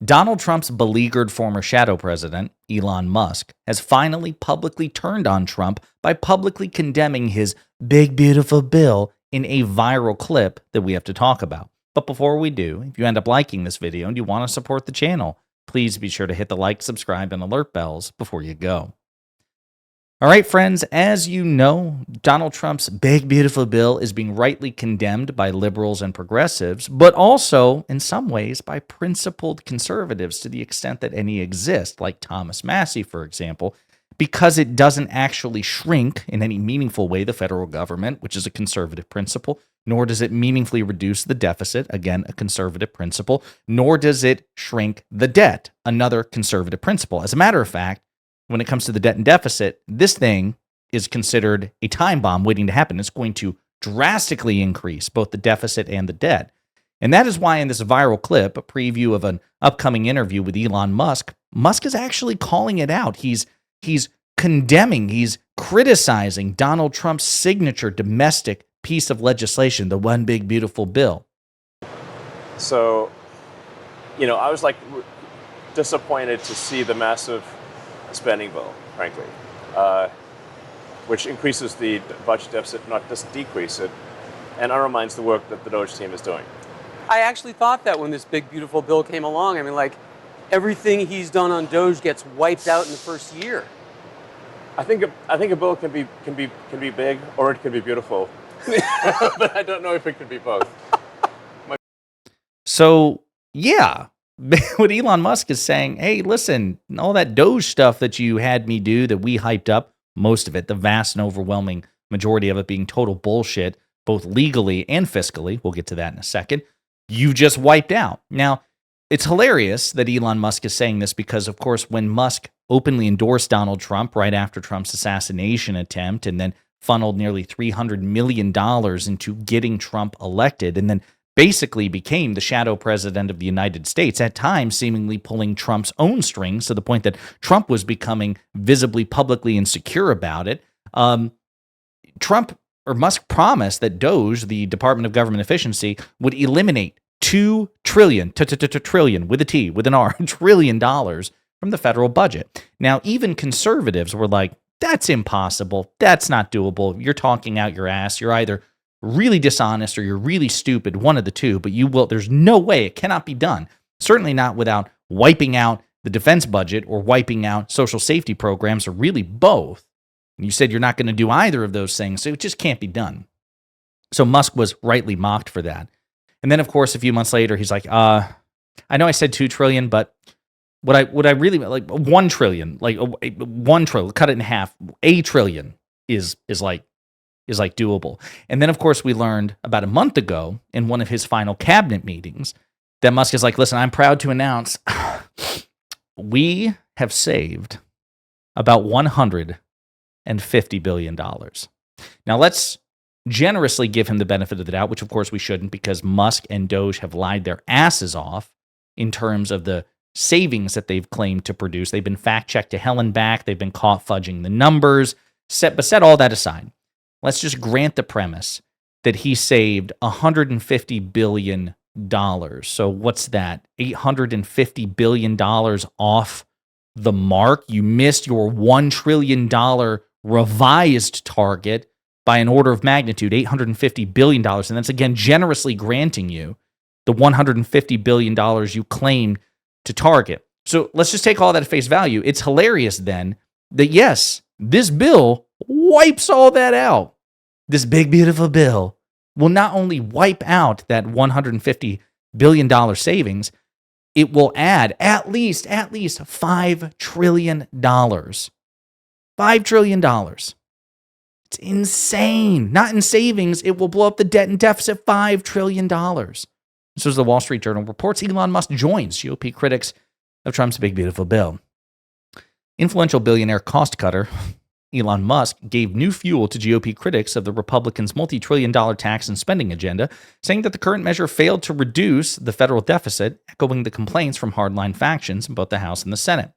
Donald Trump's beleaguered former shadow president, Elon Musk, has finally publicly turned on Trump by publicly condemning his big, beautiful bill in a viral clip that we have to talk about. But before we do, if you end up liking this video and you want to support the channel, please be sure to hit the like, subscribe, and alert bells before you go. All right, friends, as you know, Donald Trump's big, beautiful bill is being rightly condemned by liberals and progressives, but also, in some ways, by principled conservatives to the extent that any exist, like Thomas Massie, for example, because it doesn't actually shrink in any meaningful way the federal government, which is a conservative principle, nor does it meaningfully reduce the deficit, again, a conservative principle, nor does it shrink the debt, another conservative principle. As a matter of fact, when it comes to the debt and deficit, this thing is considered a time bomb waiting to happen. It's going to drastically increase both the deficit and the debt. And that is why in this viral clip, a preview of an upcoming interview with Elon Musk, Musk is actually calling it out. He's condemning, he's criticizing Donald Trump's signature domestic piece of legislation, the one big beautiful bill. So, I was disappointed to see the massive spending bill, frankly, which increases the budget deficit, not just decrease it, and undermines the work that the DOGE team is doing. I actually thought that when this big, beautiful bill came along. I mean, everything he's done on DOGE gets wiped out in the first year. I think a bill can be big or it can be beautiful, but I don't know if it can be both. So, yeah. What Elon Musk is saying, hey, listen, all that DOGE stuff that you had me do that we hyped up, most of it, the vast and overwhelming majority of it being total bullshit, both legally and fiscally, we'll get to that in a second, you just wiped out. Now, it's hilarious that Elon Musk is saying this because, of course, when Musk openly endorsed Donald Trump right after Trump's assassination attempt and then funneled nearly $300 million into getting Trump elected and then basically became the shadow president of the United States, at times seemingly pulling Trump's own strings to the point that Trump was becoming visibly, publicly insecure about it. Musk promised that DOGE, the Department of Government Efficiency, would eliminate $2 trillion, trillion with a T, with an R, $1 trillion from the federal budget. Now, even conservatives were like, that's impossible. That's not doable. You're talking out your ass. You're either really dishonest or you're really stupid, one of the two, but there's no way, it cannot be done. Certainly not without wiping out the defense budget or wiping out social safety programs, or really both. And you said you're not going to do either of those things, so it just can't be done. So Musk was rightly mocked for that. And then, of course, a few months later, he's like, I know I said 2 trillion, but what I really, 1 trillion, 1 trillion, cut it in half, a trillion is doable. And then, of course, we learned about a month ago in one of his final cabinet meetings that Musk is like, listen, I'm proud to announce we have saved about $150 billion. Now, let's generously give him the benefit of the doubt, which, of course, we shouldn't, because Musk and DOGE have lied their asses off in terms of the savings that they've claimed to produce. They've been fact-checked to hell and back. They've been caught fudging the numbers. But set all that aside. Let's just grant the premise that he saved $150 billion. So what's that? $850 billion off the mark? You missed your $1 trillion revised target by an order of magnitude, $850 billion. And that's, again, generously granting you the $150 billion you claimed to target. So let's just take all that at face value. It's hilarious then that, yes, this bill wipes all that out. This big, beautiful bill will not only wipe out that $150 billion savings, it will add at least $5 trillion. $5 trillion. It's insane. Not in savings. It will blow up the debt and deficit $5 trillion. This was the Wall Street Journal reports. Elon Musk joins GOP critics of Trump's big, beautiful bill. Influential billionaire cost cutter Elon Musk gave new fuel to GOP critics of the Republicans' multi-trillion-dollar tax and spending agenda, saying that the current measure failed to reduce the federal deficit, echoing the complaints from hardline factions in both the House and the Senate.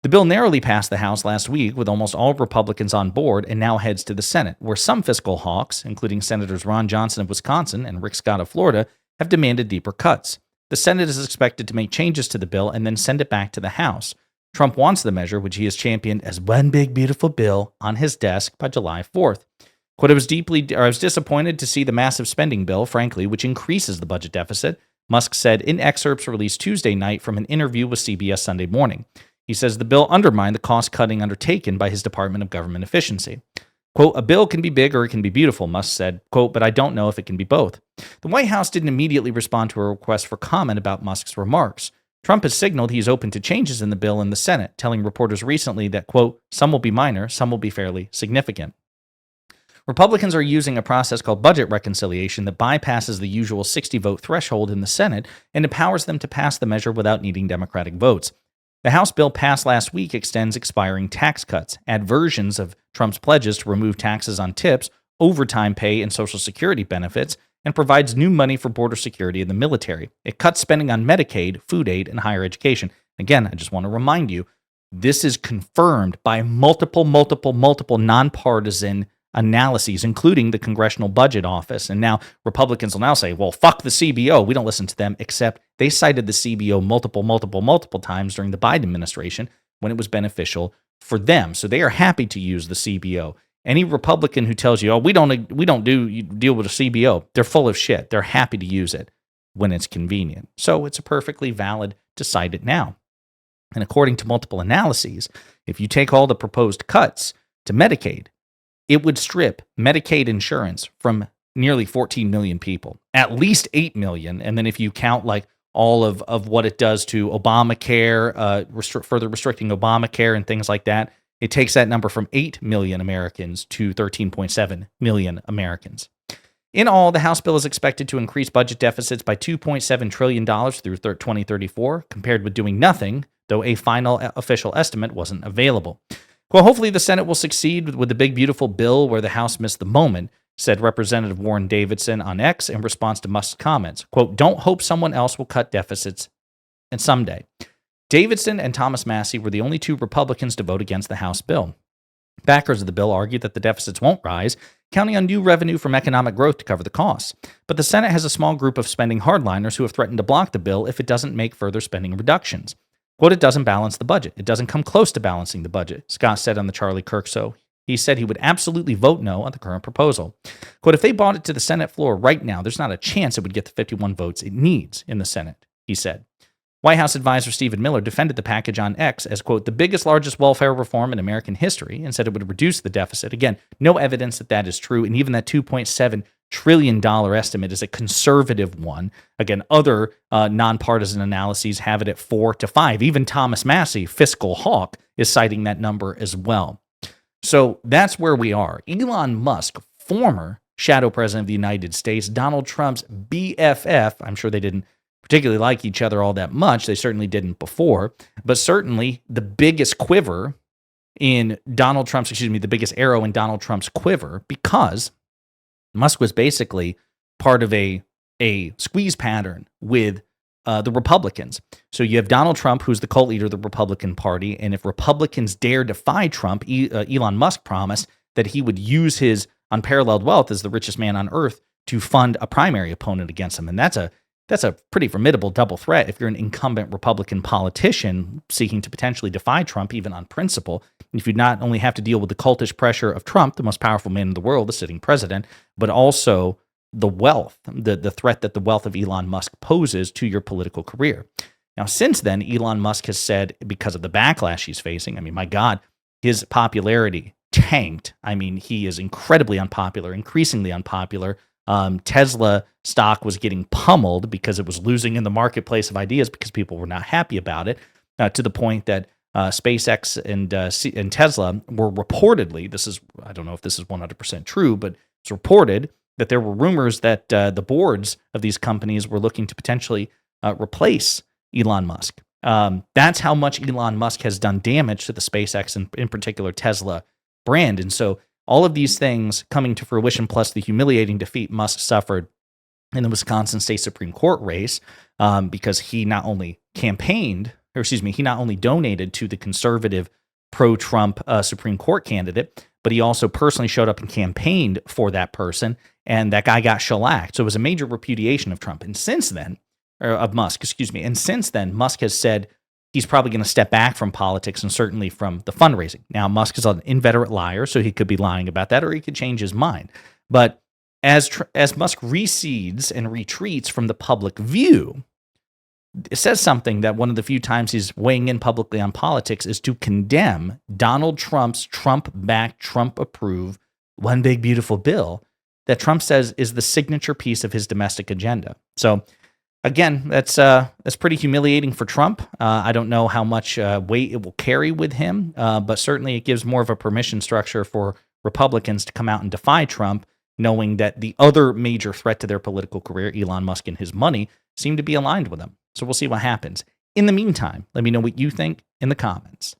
The bill narrowly passed the House last week with almost all Republicans on board and now heads to the Senate, where some fiscal hawks, including Senators Ron Johnson of Wisconsin and Rick Scott of Florida, have demanded deeper cuts. The Senate is expected to make changes to the bill and then send it back to the House. Trump wants the measure, which he has championed as one big beautiful bill, on his desk by July 4th. Quote, I was disappointed to see the massive spending bill, frankly, which increases the budget deficit, Musk said in excerpts released Tuesday night from an interview with CBS Sunday Morning. He says the bill undermined the cost-cutting undertaken by his Department of Government Efficiency. Quote, a bill can be big or it can be beautiful, Musk said, quote, but I don't know if it can be both. The White House didn't immediately respond to a request for comment about Musk's remarks. Trump has signaled he's open to changes in the bill in the Senate, telling reporters recently that, quote, some will be minor, some will be fairly significant. Republicans are using a process called budget reconciliation that bypasses the usual 60-vote threshold in the Senate and empowers them to pass the measure without needing Democratic votes. The House bill passed last week extends expiring tax cuts, add versions of Trump's pledges to remove taxes on tips, overtime pay, and Social Security benefits, and provides new money for border security and the military. It cuts spending on Medicaid, food aid, and higher education. Again, I just want to remind you, this is confirmed by multiple nonpartisan analyses, including the Congressional Budget Office. And now Republicans will now say, well, fuck the CBO. We don't listen to them, except they cited the CBO multiple times during the Biden administration when it was beneficial for them. So they are happy to use the CBO. Any Republican who tells you, oh, we don't deal with a CBO, they're full of shit. They're happy to use it when it's convenient. So it's perfectly valid to cite it now. And according to multiple analyses, if you take all the proposed cuts to Medicaid, it would strip Medicaid insurance from nearly 14 million people, at least 8 million. And then if you count like all of what it does to Obamacare, further restricting Obamacare and things like that, it takes that number from 8 million Americans to 13.7 million Americans. In all, the House bill is expected to increase budget deficits by $2.7 trillion through 2034, compared with doing nothing, though a final official estimate wasn't available. Well, hopefully the Senate will succeed with the big, beautiful bill where the House missed the moment, said Representative Warren Davidson on X in response to Musk's comments. Quote, don't hope someone else will cut deficits and someday. Davidson and Thomas Massie were the only two Republicans to vote against the House bill. Backers of the bill argued that the deficits won't rise, counting on new revenue from economic growth to cover the costs. But the Senate has a small group of spending hardliners who have threatened to block the bill if it doesn't make further spending reductions. Quote, it doesn't balance the budget. It doesn't come close to balancing the budget, Scott said on the Charlie Kirk Show. He said he would absolutely vote no on the current proposal. Quote, if they brought it to the Senate floor right now, there's not a chance it would get the 51 votes it needs in the Senate, he said. White House advisor Stephen Miller defended the package on X as, quote, the biggest, largest welfare reform in American history, and said it would reduce the deficit. Again, no evidence that that is true, and even that $2.7 trillion estimate is a conservative one. Again, other nonpartisan analyses have it at 4 to 5. Even Thomas Massie, fiscal hawk, is citing that number as well. So that's where we are. Elon Musk, former shadow president of the United States, Donald Trump's BFF, I'm sure they didn't particularly like each other all that much. They certainly didn't before, but certainly the biggest quiver in Donald Trump's, the biggest arrow in Donald Trump's quiver, because Musk was basically part of a squeeze pattern with the Republicans. So you have Donald Trump, who's the cult leader of the Republican Party, and if Republicans dare defy Trump, Elon Musk promised that he would use his unparalleled wealth as the richest man on earth to fund a primary opponent against him, and that's a pretty formidable double threat if you're an incumbent Republican politician seeking to potentially defy Trump, even on principle. If you not only have to deal with the cultish pressure of Trump, the most powerful man in the world, the sitting president, but also the wealth, the threat that the wealth of Elon Musk poses to your political career. Now, since then, Elon Musk has said, because of the backlash he's facing, my God, his popularity tanked. He is incredibly unpopular, increasingly unpopular. Tesla stock was getting pummeled because it was losing in the marketplace of ideas because people were not happy about it, to the point that SpaceX and Tesla were reportedly, I don't know if this is 100% true, but it's reported that there were rumors that the boards of these companies were looking to potentially replace Elon Musk. That's how much Elon Musk has done damage to the SpaceX and in particular Tesla brand. And so all of these things coming to fruition, plus the humiliating defeat Musk suffered in the Wisconsin State Supreme Court race, because he not only donated to the conservative pro-Trump Supreme Court candidate, but he also personally showed up and campaigned for that person, and that guy got shellacked. So it was a major repudiation of Trump. And since then, of Musk, excuse me. And since then, Musk has said he's probably going to step back from politics and certainly from the fundraising. Now, Musk is an inveterate liar, so he could be lying about that, or he could change his mind. But as Musk recedes and retreats from the public view, it says something that one of the few times he's weighing in publicly on politics is to condemn Donald Trump's Trump-backed, Trump-approved One Big Beautiful Bill that Trump says is the signature piece of his domestic agenda. So again, that's pretty humiliating for Trump. I don't know how much weight it will carry with him, but certainly it gives more of a permission structure for Republicans to come out and defy Trump, knowing that the other major threat to their political career, Elon Musk and his money, seem to be aligned with them. So we'll see what happens. In the meantime, let me know what you think in the comments.